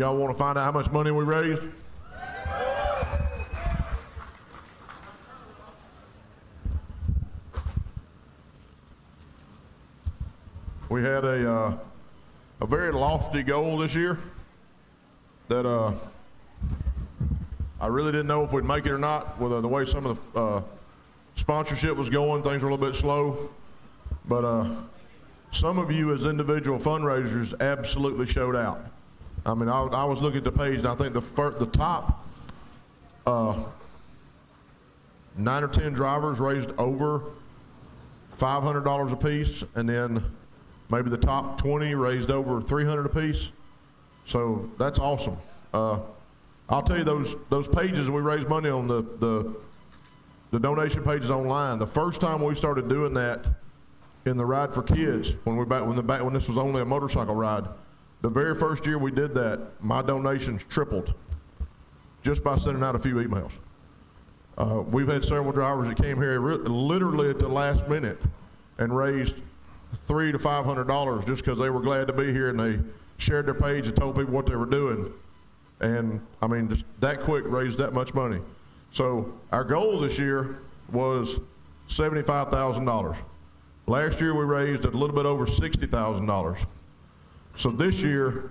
y'all want to find out how much money we raised? We had a very lofty goal this year that I really didn't know if we'd make it or not with the way some of the sponsorship was going. Things were a little bit slow, but some of you as individual fundraisers absolutely showed out. I mean, I was looking at the page, and I think the top 9 or 10 drivers raised over $500 a piece, and then maybe the top 20 raised over $300 a piece. So that's awesome. I'll tell you, those pages we raised money on, the donation pages online, the first time we started doing that in the Ride for Kids, when this was only a motorcycle ride, the very first year we did that, my donations tripled just by sending out a few emails. We've had several drivers that came here literally at the last minute and raised $300 to $500 just because they were glad to be here, and they shared their page and told people what they were doing. And I mean, just that quick raised that much money. So our goal this year was $75,000. Last year we raised a little bit over $60,000. So this year,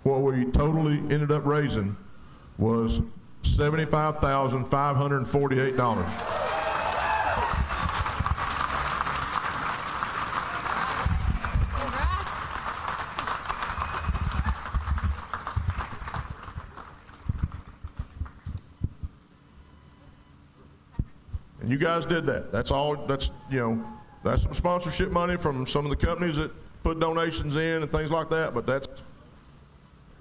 what we totally ended up raising was $75,548. And you guys did that. That's all. That's some sponsorship money from some of the companies that put donations in and things like that. But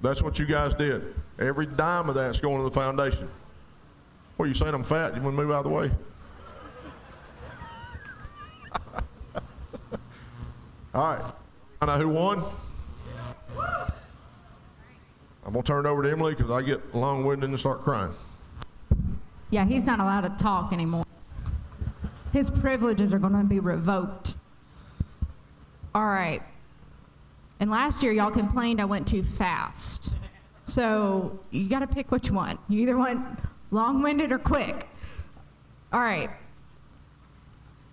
that's what you guys did. Every dime of that's going to the foundation. What, are you saying I'm fat? You want to move out of the way? All right. Find out who won. I'm going to turn it over to Emily because I get long-winded and start crying. Yeah, he's not allowed to talk anymore. His privileges are going to be revoked. All right. And last year, y'all complained I went too fast. So you got to pick which one. You either want long-winded or quick. All right.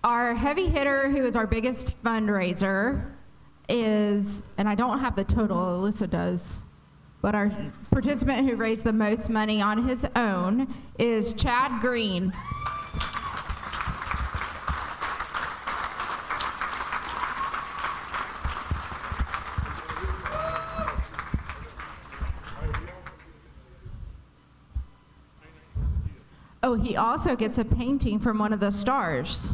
Our heavy hitter, who is our biggest fundraiser, is, and I don't have the total, Alyssa does, but our participant who raised the most money on his own is Chad Green. Oh, he also gets a painting from one of the stars.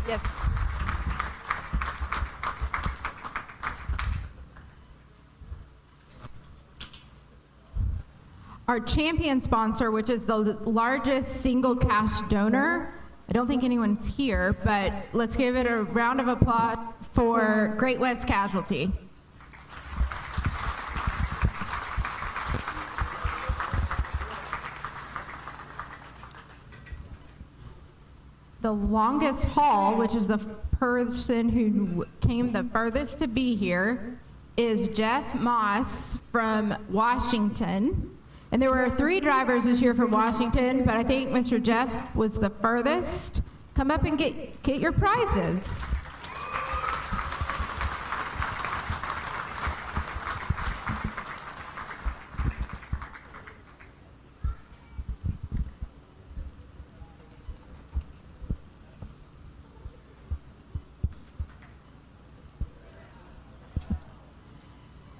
Yes. Our champion sponsor, which is the largest single cash donor, I don't think anyone's here, but let's give it a round of applause for Great West Casualty. The longest haul, which is the person who came the furthest to be here, is Jeff Moss from Washington. And there were 3 drivers this year from Washington, but I think Mr. Jeff was the furthest. Come up and get your prizes.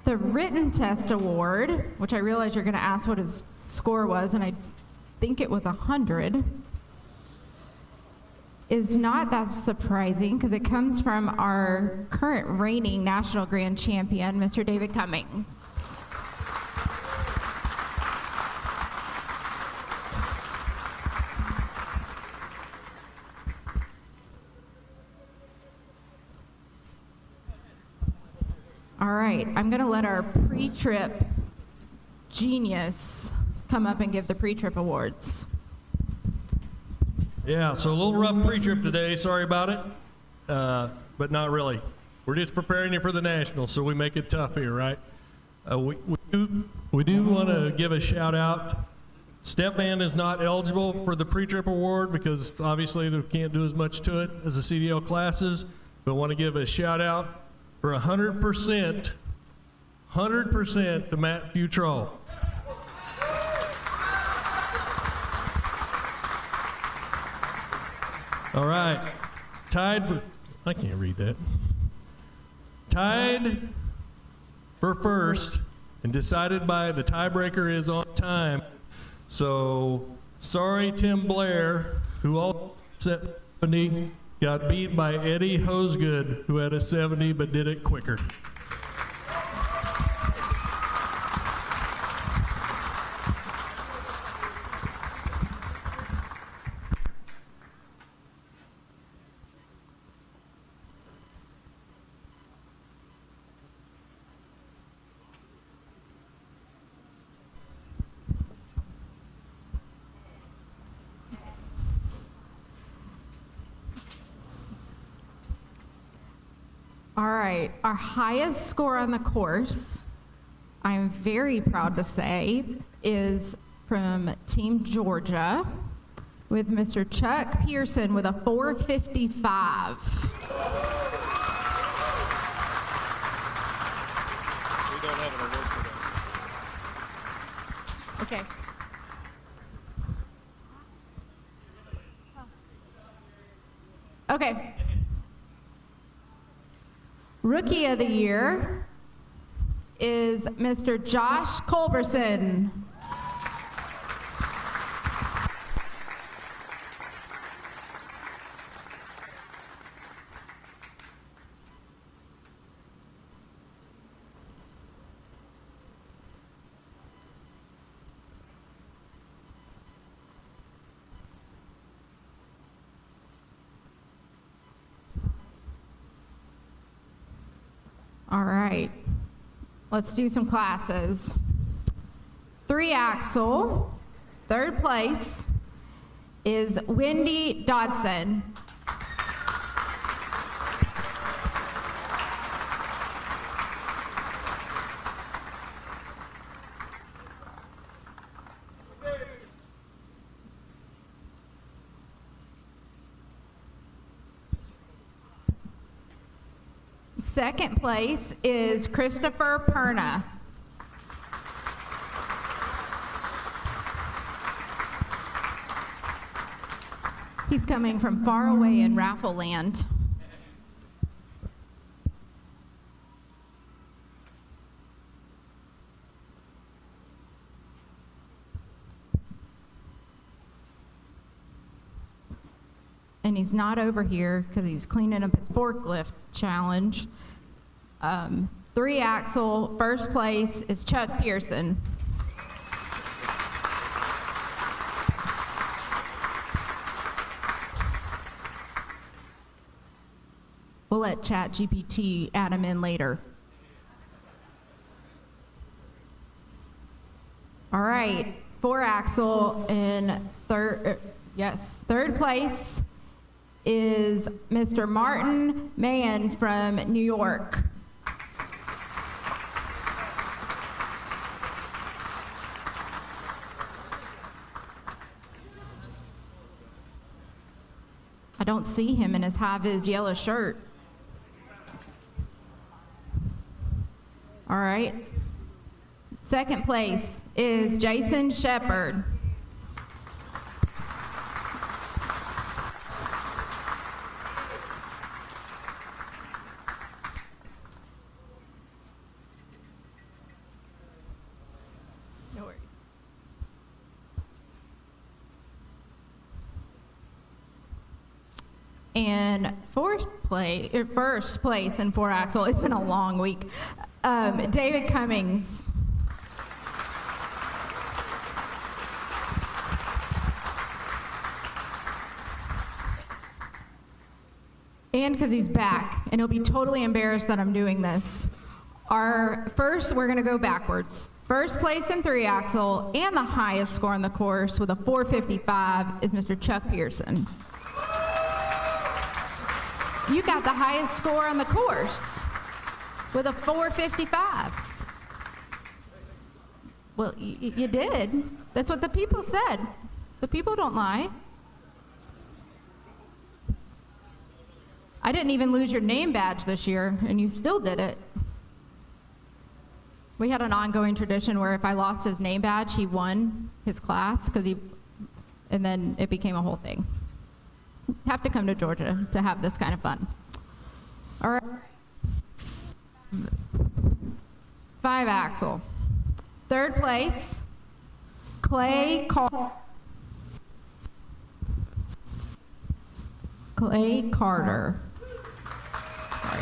The written test award, which I realize you're going to ask what his score was, and I think it was 100, is not that surprising because it comes from our current reigning national grand champion, Mr. David Cummings. All right, I'm going to let our pre-trip genius come up and give the pre-trip awards. Yeah, so a little rough pre-trip today. Sorry about it, but not really. We're just preparing you for the Nationals, so we make it tough here, right? We do want to give a shout out. Step band is not eligible for the pre-trip award because obviously they can't do as much to it as the CDL classes, but want to give a shout out for 100% to Matt Futrall. All right, I can't read that. Tied for first and decided by the tiebreaker is on time. So, sorry Tim Blair, who also set 70, got beat by Eddie Hosegood, who had a 70 but did it quicker. All right, our highest score on the course, I'm very proud to say, is from Team Georgia with Mr. Chuck Pearson with a 455. We don't have an award for that. Okay. Okay. Rookie of the Year is Mr. Josh Culberson. All right, let's do some classes. 3-axle, third place is Wendy Dodson. Second place is Christopher Perna. He's coming from far away in Raffle Land. And he's not over here because he's cleaning up his forklift challenge. 3-axle, first place is Chuck Pearson. We'll let ChatGPT add him in later. All right, 4-axle in third place is Mr. Martin Mann from New York. I don't see him in his high-vis yellow shirt. All right. Second place is Jason Shepard. No worries. And first place in 4-axle, it's been a long week, David Cummings. And because he's back, and he'll be totally embarrassed that I'm doing this. We're gonna go backwards. First place in 3-axle and the highest score on the course with a 455 is Mr. Chuck Pearson. You got the highest score on the course. with a 455. Well, you did. That's what the people said. The people don't lie. I didn't even lose your name badge this year, and you still did it. We had an ongoing tradition where if I lost his name badge, he won his class, and then it became a whole thing. Have to come to Georgia to have this kind of fun. All right. 5-axle. Third place, Clay Carter. Sorry.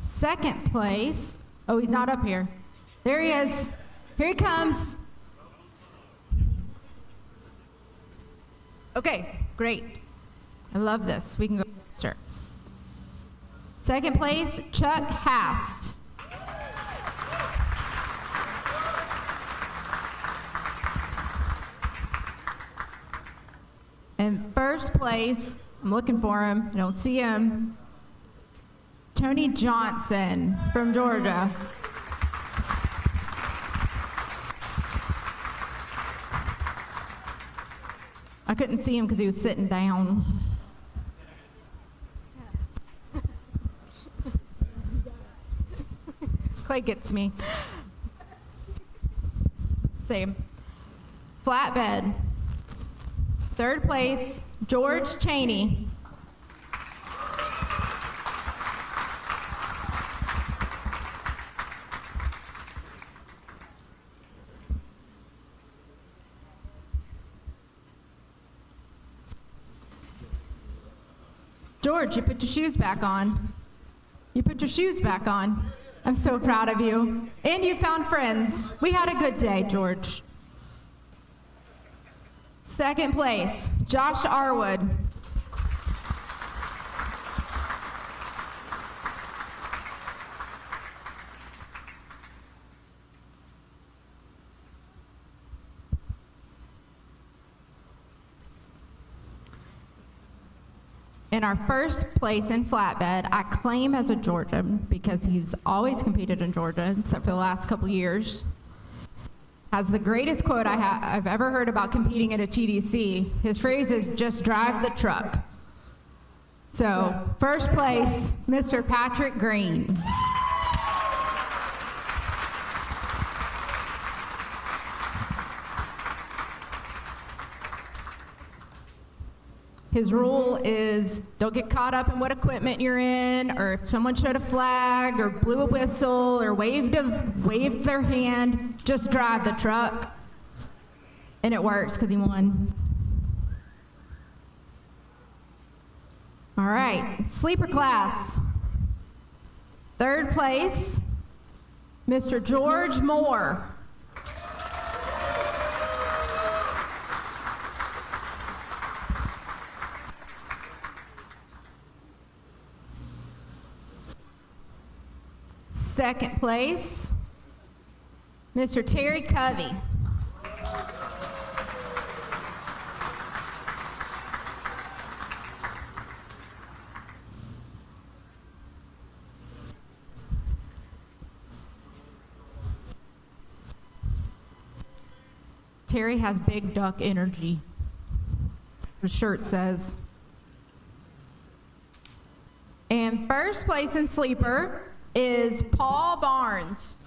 Second place, oh, he's not up here. There he is. Here he comes. Okay, great. I love this. We can go faster. Second place, Chuck Hast. And first place, I'm looking for him, I don't see him, Tony Johnson from Georgia. I couldn't see him because he was sitting down. Clay gets me. Same. Flatbed. Third place, George Cheney. George, you put your shoes back on. You put your shoes back on. I'm so proud of you. And you found friends. We had a good day, George. Second place, Josh Arwood. In our first place in flatbed, I claim as a Georgian because he's always competed in Georgia, except for the last couple years. Has the greatest quote I've ever heard about competing at a TDC. His phrase is, just drive the truck. So, first place, Mr. Patrick Green. His rule is don't get caught up in what equipment you're in, or if someone showed a flag or blew a whistle or waved their hand, just drive the truck. And it works because he won. All right, sleeper class. Third place, Mr. George Moore. Second place, Mr. Terry Covey. Terry has big duck energy, the shirt says. And first place in sleeper is Paul Barnes.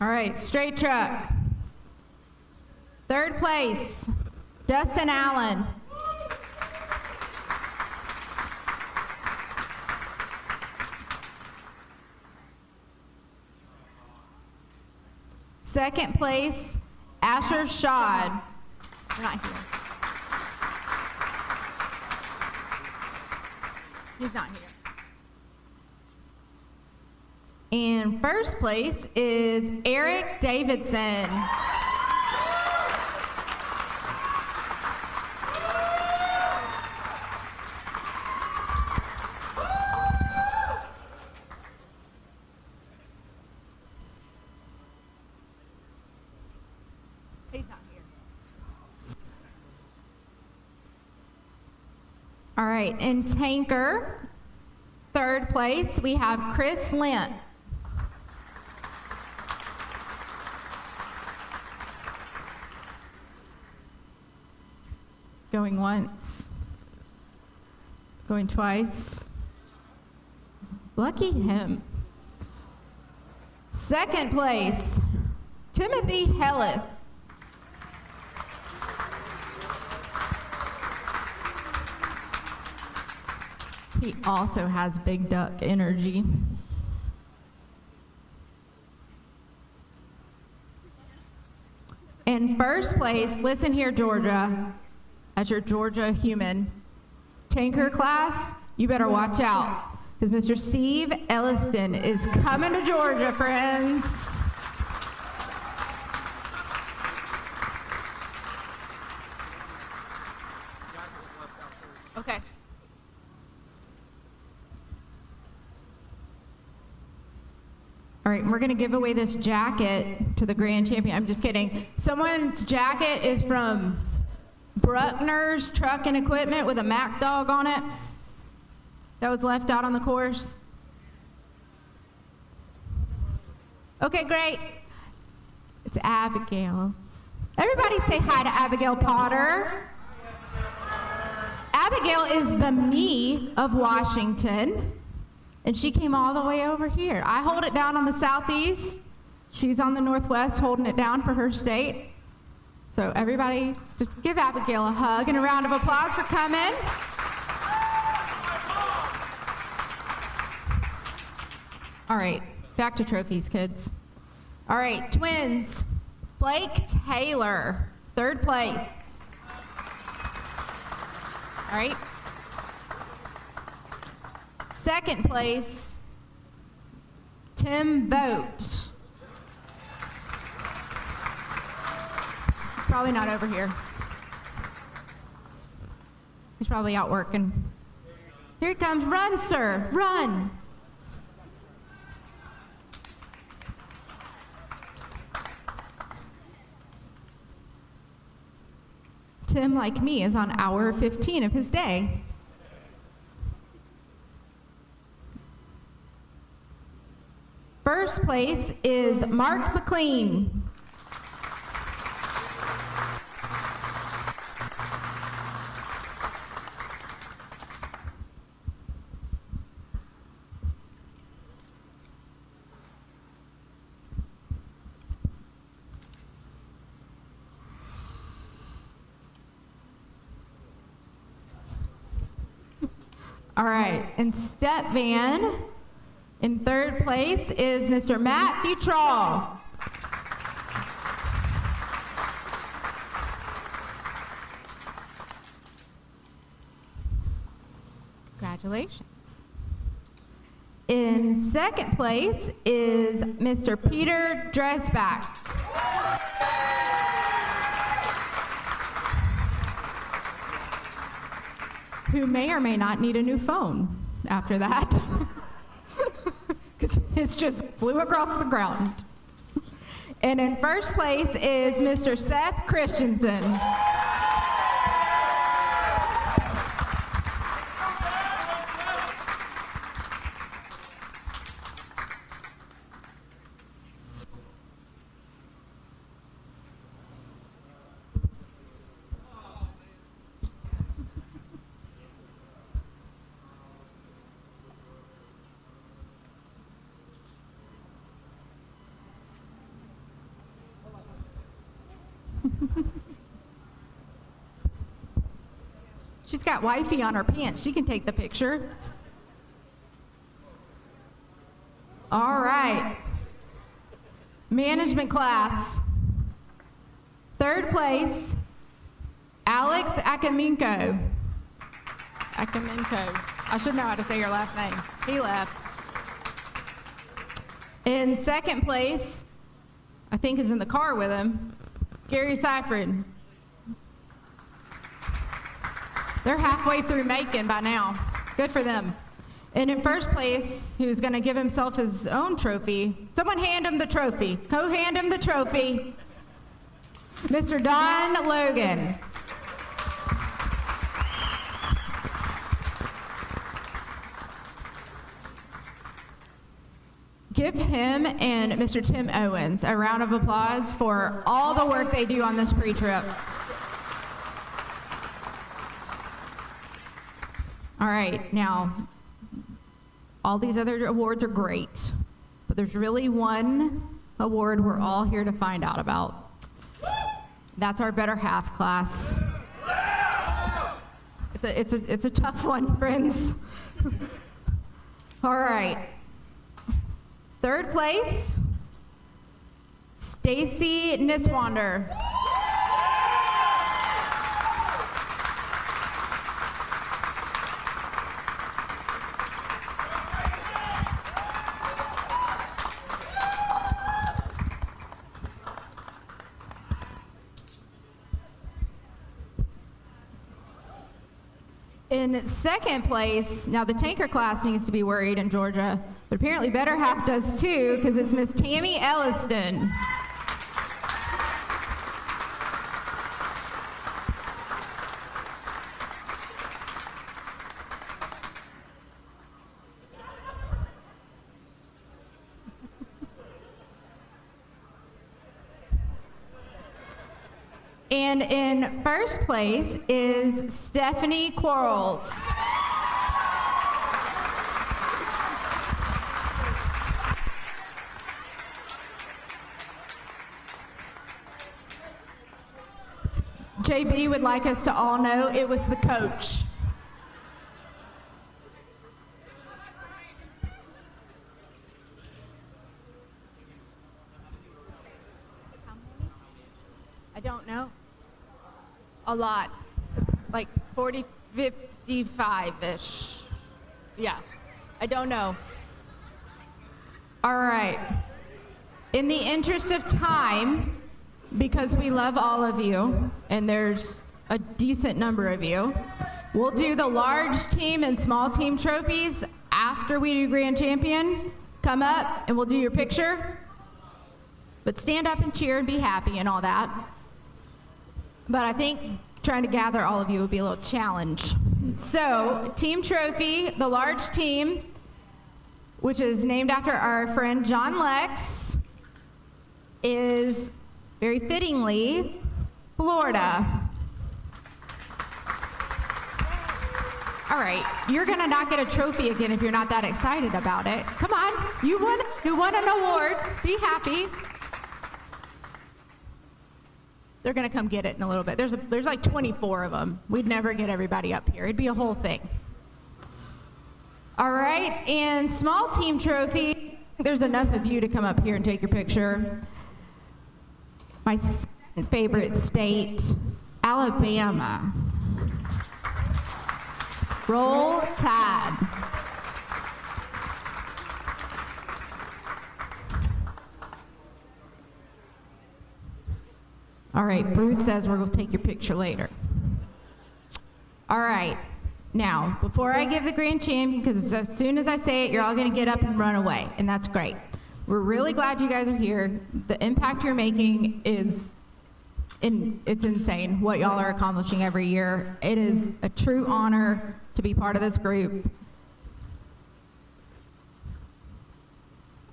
All right, straight truck. Third place, Dustin Allen. Second place, Asher Shad. They're not here. He's not here. And first place is Eric Davidson. All right, in tanker, third place, we have Chris Lent. Going once. Going twice. Lucky him. Second place, Timothy Hellis. He also has big duck energy. In first place, listen here, Georgia, as your Georgia human, tanker class, you better watch out, because Mr. Steve Elliston is coming to Georgia, friends. Okay. All right, we're gonna give away this jacket to the grand champion. I'm just kidding. Someone's jacket is from Bruckner's Truck and Equipment with a Mac dog on it that was left out on the course. Okay, great. It's Abigail's. Everybody say hi to Abigail Potter. Abigail is the me of Washington. And she came all the way over here. I hold it down on the southeast. She's on the northwest holding it down for her state. So everybody, just give Abigail a hug and a round of applause for coming. All right, back to trophies, kids. All right, twins. Blake Taylor, third place. All right. Second place, Tim Vogt. He's probably not over here. He's probably out working. Here he comes. Run, sir. Run. Tim, like me, is on hour 15 of his day. First place is Mark McLean. All right, and step van. In third place is Mr. Matt Butrall. Congratulations. In second place is Mr. Peter Dresbach. Who may or may not need a new phone after that. It just flew across the ground. And in first place is Mr. Seth Christensen. She's got wifey on her pants. She can take the picture. All right. Management class. Third place, Alex Akaminko. I should know how to say your last name. He left. In second place, I think is in the car with him, Gary Seifrid. They're halfway through Macon by now. Good for them. And in first place, who's going to give himself his own trophy, someone hand him the trophy. Go hand him the trophy. Mr. Don Logan. Give him and Mr. Tim Owens a round of applause for all the work they do on this pre-trip. All right, now, all these other awards are great, but there's really one award we're all here to find out about. That's our better half class. It's a tough one, friends. All right. Third place, Stacy Niswander. In second place, now the tanker class needs to be worried in Georgia, but apparently Better Half does too, because it's Miss Tammy Elliston. And in first place is Stephanie Quarles. JB would like us to all know it was the coach. I don't know. A lot. Like 40, 55-ish. Yeah. I don't know. All right. In the interest of time, because we love all of you, and there's a decent number of you, we'll do the large team and small team trophies after we do grand champion. Come up and we'll do your picture. But stand up and cheer and be happy and all that. But I think trying to gather all of you would be a little challenge. So, team trophy, the large team, which is named after our friend John Lex, is very fittingly Florida. All right, you're gonna not get a trophy again if you're not that excited about it. Come on, you won an award. Be happy. They're gonna come get it in a little bit. There's like 24 of them. We'd never get everybody up here. It'd be a whole thing. All right, and small team trophy. There's enough of you to come up here and take your picture. My second favorite state, Alabama. Roll Tide. All right, Bruce says we're going to take your picture later. All right, now, before I give the grand champion, because as soon as I say it, you're all going to get up and run away, and that's great. We're really glad you guys are here. The impact you're making it's insane what y'all are accomplishing every year. It is a true honor to be part of this group.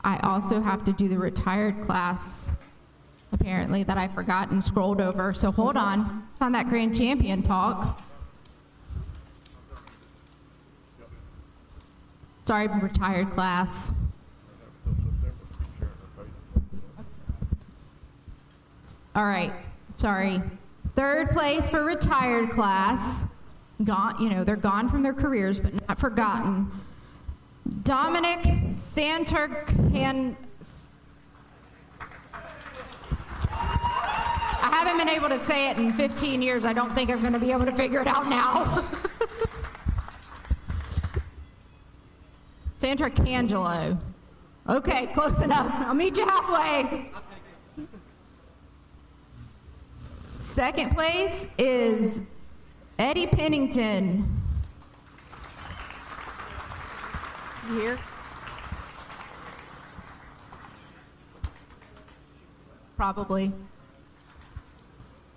I also have to do the retired class, apparently, that I forgot and scrolled over. So hold on that grand champion talk. Sorry, retired class. All right, sorry. Third place for retired class. Gone, they're gone from their careers, but not forgotten. Dominic Santercan. I haven't been able to say it in 15 years. I don't think I'm going to be able to figure it out now. Santercangelo. Okay, close enough. I'll meet you halfway. Second place is Eddie Pennington. You here? Probably.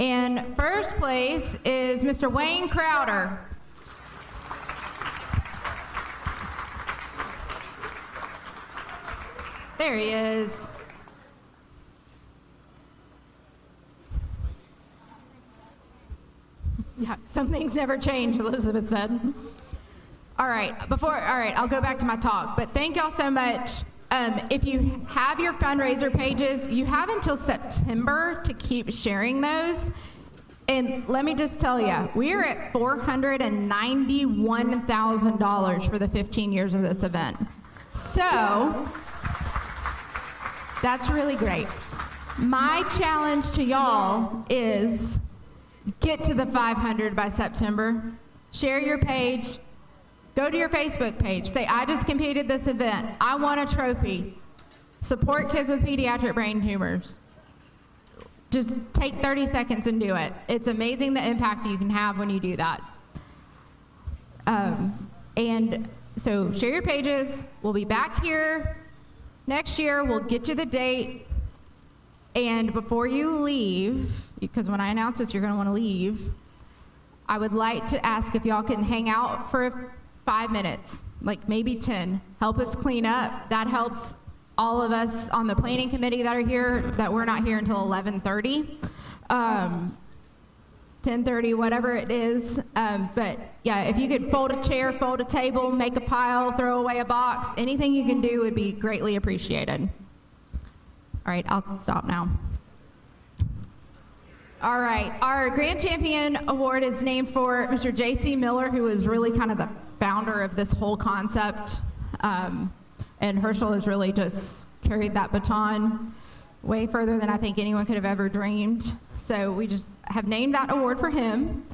And first place is Mr. Wayne Crowder. There he is. Yeah, some things never change, Elizabeth said. All right, I'll go back to my talk, but thank y'all so much. If you have your fundraiser pages, you have until September to keep sharing those. And let me just tell you, we are at $491,000 for the 15 years of this event. So, that's really great. My challenge to y'all is get to the 500 by September. Share your page. Go to your Facebook page. Say, I just completed this event. I want a trophy. Support kids with pediatric brain tumors. Just take 30 seconds and do it. It's amazing the impact you can have when you do that. And so share your pages. We'll be back here next year. We'll get you the date. And before you leave, because when I announce this, you're going to want to leave, I would like to ask if y'all can hang out for 5 minutes, like maybe 10. Help us clean up. That helps all of us on the planning committee that are here, that we're not here until 11:30, 10:30, whatever it is. But yeah, if you could fold a chair, fold a table, make a pile, throw away a box, anything you can do would be greatly appreciated. All right, I'll stop now. All right, our Grand Champion Award is named for Mr. J.C. Miller, who is really kind of the founder of this whole concept. And Herschel has really just carried that baton way further than I think anyone could have ever dreamed. So we just have named that award for him.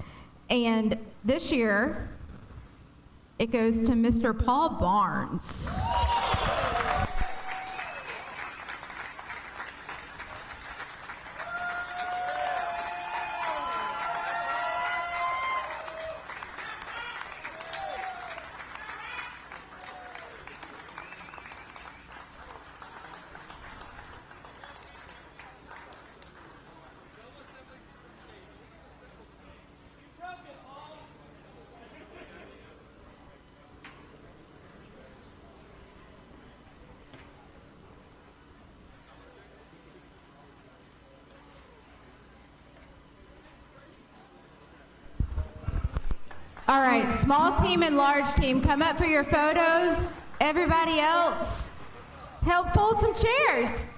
And this year, it goes to Mr. Paul Barnes. All right, small team and large team, come up for your photos. Everybody else, help fold some chairs.